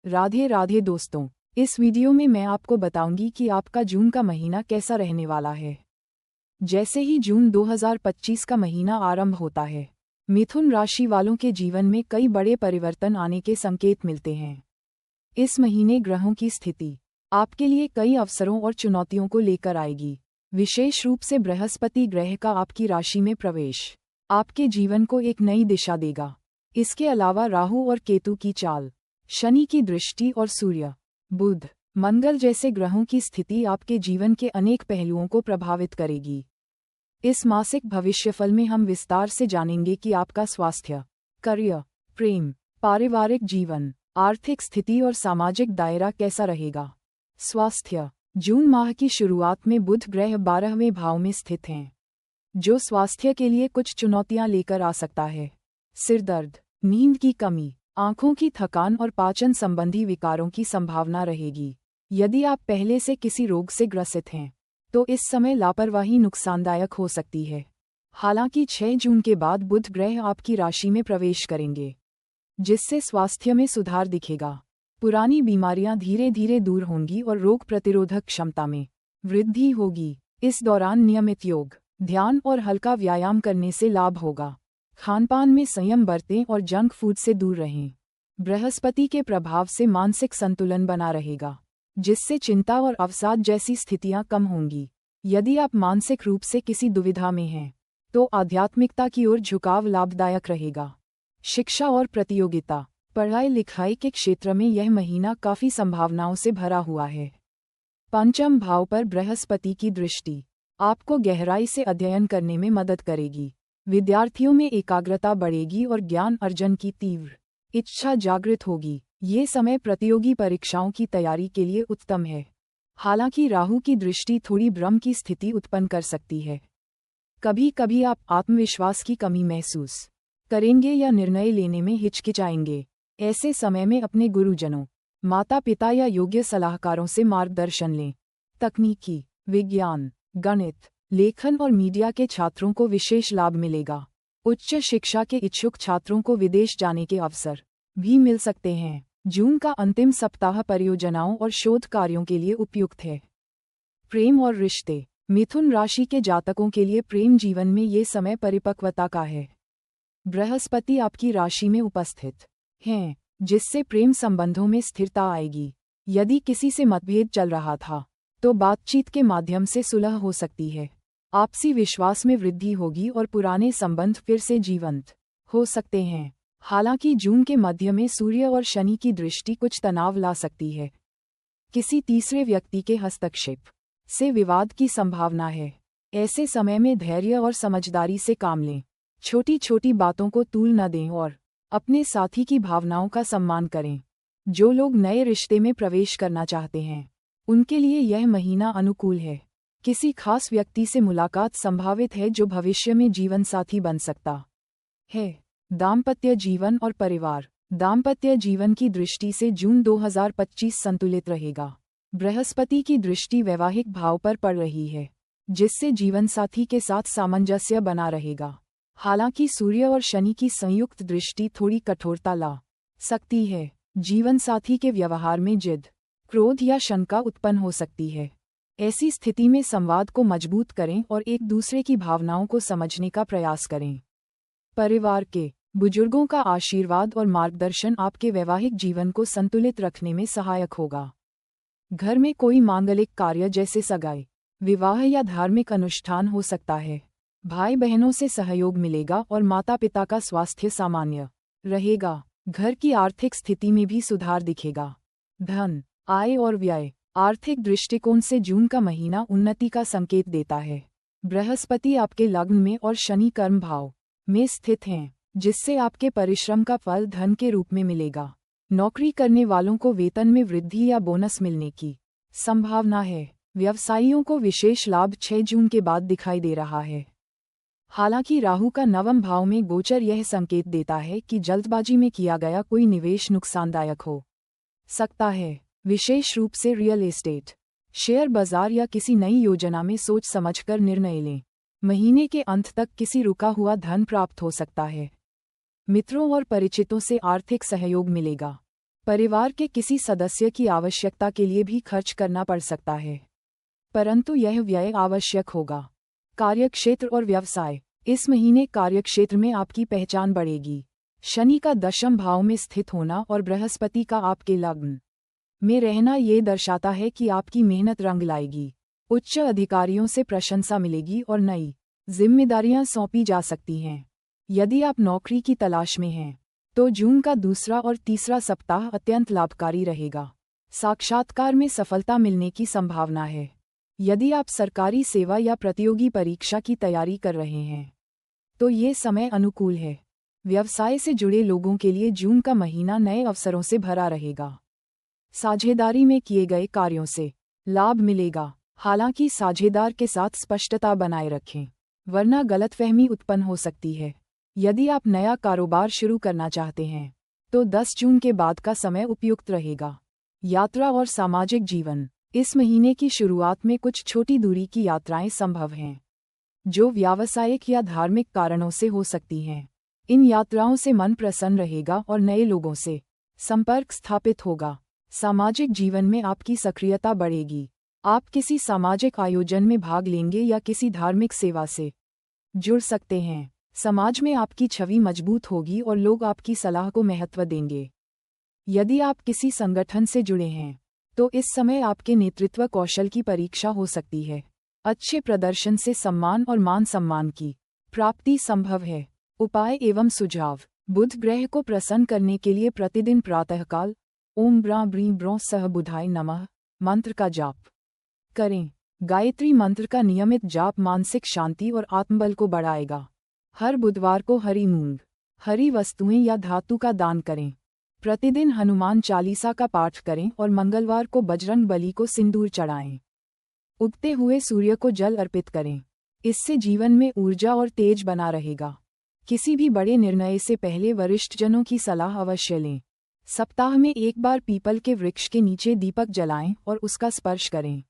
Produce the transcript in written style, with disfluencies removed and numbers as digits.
राधे राधे दोस्तों, इस वीडियो में मैं आपको बताऊंगी कि आपका जून का महीना कैसा रहने वाला है। जैसे ही जून 2025 का महीना आरंभ होता है, मिथुन राशि वालों के जीवन में कई बड़े परिवर्तन आने के संकेत मिलते हैं। इस महीने ग्रहों की स्थिति आपके लिए कई अवसरों और चुनौतियों को लेकर आएगी। विशेष रूप से बृहस्पति ग्रह का आपकी राशि में प्रवेश आपके जीवन को एक नई दिशा देगा। इसके अलावा राहु और केतु की चाल, शनि की दृष्टि और सूर्य, बुध, मंगल जैसे ग्रहों की स्थिति आपके जीवन के अनेक पहलुओं को प्रभावित करेगी। इस मासिक भविष्यफल में हम विस्तार से जानेंगे कि आपका स्वास्थ्य, करियर, प्रेम, पारिवारिक जीवन, आर्थिक स्थिति और सामाजिक दायरा कैसा रहेगा। स्वास्थ्य, जून माह की शुरुआत में बुध ग्रह 12वें भाव में स्थित हैं, जो स्वास्थ्य के लिए कुछ चुनौतियां लेकर आ सकता है। सिरदर्द, नींद की कमी, आंखों की थकान और पाचन संबंधी विकारों की संभावना रहेगी। यदि आप पहले से किसी रोग से ग्रसित हैं, तो इस समय लापरवाही नुकसानदायक हो सकती है। हालांकि 6 जून के बाद बुध ग्रह आपकी राशि में प्रवेश करेंगे, जिससे स्वास्थ्य में सुधार दिखेगा। पुरानी बीमारियां धीरे धीरे दूर होंगी और रोग प्रतिरोधक क्षमता में वृद्धि होगी। इस दौरान नियमित योग, ध्यान और हल्का व्यायाम करने से लाभ होगा। खानपान में संयम बरतें और जंक फूड से दूर रहें। बृहस्पति के प्रभाव से मानसिक संतुलन बना रहेगा, जिससे चिंता और अवसाद जैसी स्थितियां कम होंगी। यदि आप मानसिक रूप से किसी दुविधा में हैं, तो आध्यात्मिकता की ओर झुकाव लाभदायक रहेगा। शिक्षा और प्रतियोगिता, पढ़ाई लिखाई के क्षेत्र में यह महीना काफी संभावनाओं से भरा हुआ है। पंचम भाव पर बृहस्पति की दृष्टि आपको गहराई से अध्ययन करने में मदद करेगी। विद्यार्थियों में एकाग्रता बढ़ेगी और ज्ञान अर्जन की तीव्र इच्छा जागृत होगी। ये समय प्रतियोगी परीक्षाओं की तैयारी के लिए उत्तम है। हालांकि राहु की दृष्टि थोड़ी भ्रम की स्थिति उत्पन्न कर सकती है। कभी कभी आप आत्मविश्वास की कमी महसूस करेंगे या निर्णय लेने में हिचकिचाएंगे। ऐसे समय में अपने गुरुजनों, माता पिता या योग्य सलाहकारों से मार्गदर्शन लें। तकनीकी, विज्ञान, गणित, लेखन और मीडिया के छात्रों को विशेष लाभ मिलेगा। उच्च शिक्षा के इच्छुक छात्रों को विदेश जाने के अवसर भी मिल सकते हैं। जून का अंतिम सप्ताह परियोजनाओं और शोध कार्यों के लिए उपयुक्त है। प्रेम और रिश्ते, मिथुन राशि के जातकों के लिए प्रेम जीवन में ये समय परिपक्वता का है। बृहस्पति आपकी राशि में उपस्थित हैं, जिससे प्रेम संबंधों में स्थिरता आएगी। यदि किसी से मतभेद चल रहा था, तो बातचीत के माध्यम से सुलह हो सकती है। आपसी विश्वास में वृद्धि होगी और पुराने संबंध फिर से जीवंत हो सकते हैं। हालांकि जून के मध्य में सूर्य और शनि की दृष्टि कुछ तनाव ला सकती है। किसी तीसरे व्यक्ति के हस्तक्षेप से विवाद की संभावना है। ऐसे समय में धैर्य और समझदारी से काम लें। छोटी छोटी बातों को तूल न दें और अपने साथी की भावनाओं का सम्मान करें। जो लोग नए रिश्ते में प्रवेश करना चाहते हैं, उनके लिए यह महीना अनुकूल है। किसी खास व्यक्ति से मुलाकात संभावित है, जो भविष्य में जीवन साथी बन सकता है। दाम्पत्य जीवन और परिवार, दाम्पत्य जीवन की दृष्टि से जून 2025 संतुलित रहेगा। बृहस्पति की दृष्टि वैवाहिक भाव पर पड़ रही है, जिससे जीवनसाथी के साथ सामंजस्य बना रहेगा। हालांकि सूर्य और शनि की संयुक्त दृष्टि थोड़ी कठोरता ला सकती है। जीवनसाथी के व्यवहार में जिद, क्रोध या शंका उत्पन्न हो सकती है। ऐसी स्थिति में संवाद को मजबूत करें और एक दूसरे की भावनाओं को समझने का प्रयास करें। परिवार के बुजुर्गों का आशीर्वाद और मार्गदर्शन आपके वैवाहिक जीवन को संतुलित रखने में सहायक होगा। घर में कोई मांगलिक कार्य जैसे सगाई, विवाह या धार्मिक अनुष्ठान हो सकता है। भाई बहनों से सहयोग मिलेगा और माता पिता का स्वास्थ्य सामान्य रहेगा। घर की आर्थिक स्थिति में भी सुधार दिखेगा। धन, आय और व्यय, आर्थिक दृष्टिकोण से जून का महीना उन्नति का संकेत देता है। बृहस्पति आपके लग्न में और शनि कर्म भाव में स्थित हैं, जिससे आपके परिश्रम का फल धन के रूप में मिलेगा। नौकरी करने वालों को वेतन में वृद्धि या बोनस मिलने की संभावना है। व्यवसायियों को विशेष लाभ 6 जून के बाद दिखाई दे रहा है। हालांकि राहु का 9वें भाव में गोचर यह संकेत देता है कि जल्दबाजी में किया गया कोई निवेश नुकसानदायक हो सकता है। विशेष रूप से रियल एस्टेट, शेयर बाजार या किसी नई योजना में सोच समझकर निर्णय लें। महीने के अंत तक किसी रुका हुआ धन प्राप्त हो सकता है। मित्रों और परिचितों से आर्थिक सहयोग मिलेगा। परिवार के किसी सदस्य की आवश्यकता के लिए भी खर्च करना पड़ सकता है, परंतु यह व्यय आवश्यक होगा। कार्यक्षेत्र और व्यवसाय। इस महीने कार्यक्षेत्र में आपकी पहचान बढ़ेगी। शनि का दशम भाव में स्थित होना और बृहस्पति का आपके लग्न में रहना ये दर्शाता है कि आपकी मेहनत रंग लाएगी। उच्च अधिकारियों से प्रशंसा मिलेगी और नई जिम्मेदारियां सौंपी जा सकती हैं। यदि आप नौकरी की तलाश में हैं, तो जून का दूसरा और तीसरा सप्ताह अत्यंत लाभकारी रहेगा। साक्षात्कार में सफलता मिलने की संभावना है। यदि आप सरकारी सेवा या प्रतियोगी परीक्षा की तैयारी कर रहे हैं, तो ये समय अनुकूल है। व्यवसाय से जुड़े लोगों के लिए जून का महीना नए अवसरों से भरा रहेगा। साझेदारी में किए गए कार्यों से लाभ मिलेगा। हालांकि साझेदार के साथ स्पष्टता बनाए रखें, वरना गलतफहमी उत्पन्न हो सकती है। यदि आप नया कारोबार शुरू करना चाहते हैं, तो 10 जून के बाद का समय उपयुक्त रहेगा। यात्रा और सामाजिक जीवन। इस महीने की शुरुआत में कुछ छोटी दूरी की यात्राएं संभव हैं, जो व्यावसायिक या धार्मिक कारणों से हो सकती हैं। इन यात्राओं से मन प्रसन्न रहेगा और नए लोगों से संपर्क स्थापित होगा। सामाजिक जीवन में आपकी सक्रियता बढ़ेगी। आप किसी सामाजिक आयोजन में भाग लेंगे या किसी धार्मिक सेवा से जुड़ सकते हैं। समाज में आपकी छवि मजबूत होगी और लोग आपकी सलाह को महत्व देंगे। यदि आप किसी संगठन से जुड़े हैं, तो इस समय आपके नेतृत्व कौशल की परीक्षा हो सकती है। अच्छे प्रदर्शन से सम्मान और मान सम्मान की प्राप्ति संभव है। उपाय एवं सुझाव। बुध ग्रह को प्रसन्न करने के लिए प्रतिदिन प्रातःकाल ओम ब्रां ब्रीं ब्रों सह बुधाय नमः मंत्र का जाप करें। गायत्री मंत्र का नियमित जाप मानसिक शांति और आत्मबल को बढ़ाएगा। हर बुधवार को हरी मूंग, हरी वस्तुएं या धातु का दान करें। प्रतिदिन हनुमान चालीसा का पाठ करें और मंगलवार को बजरंग बली को सिंदूर चढ़ाएं। उगते हुए सूर्य को जल अर्पित करें। इससे जीवन में ऊर्जा और तेज बना रहेगा। किसी भी बड़े निर्णय से पहले वरिष्ठजनों की सलाह अवश्य लें। सप्ताह में एक बार पीपल के वृक्ष के नीचे दीपक जलाएं और उसका स्पर्श करें।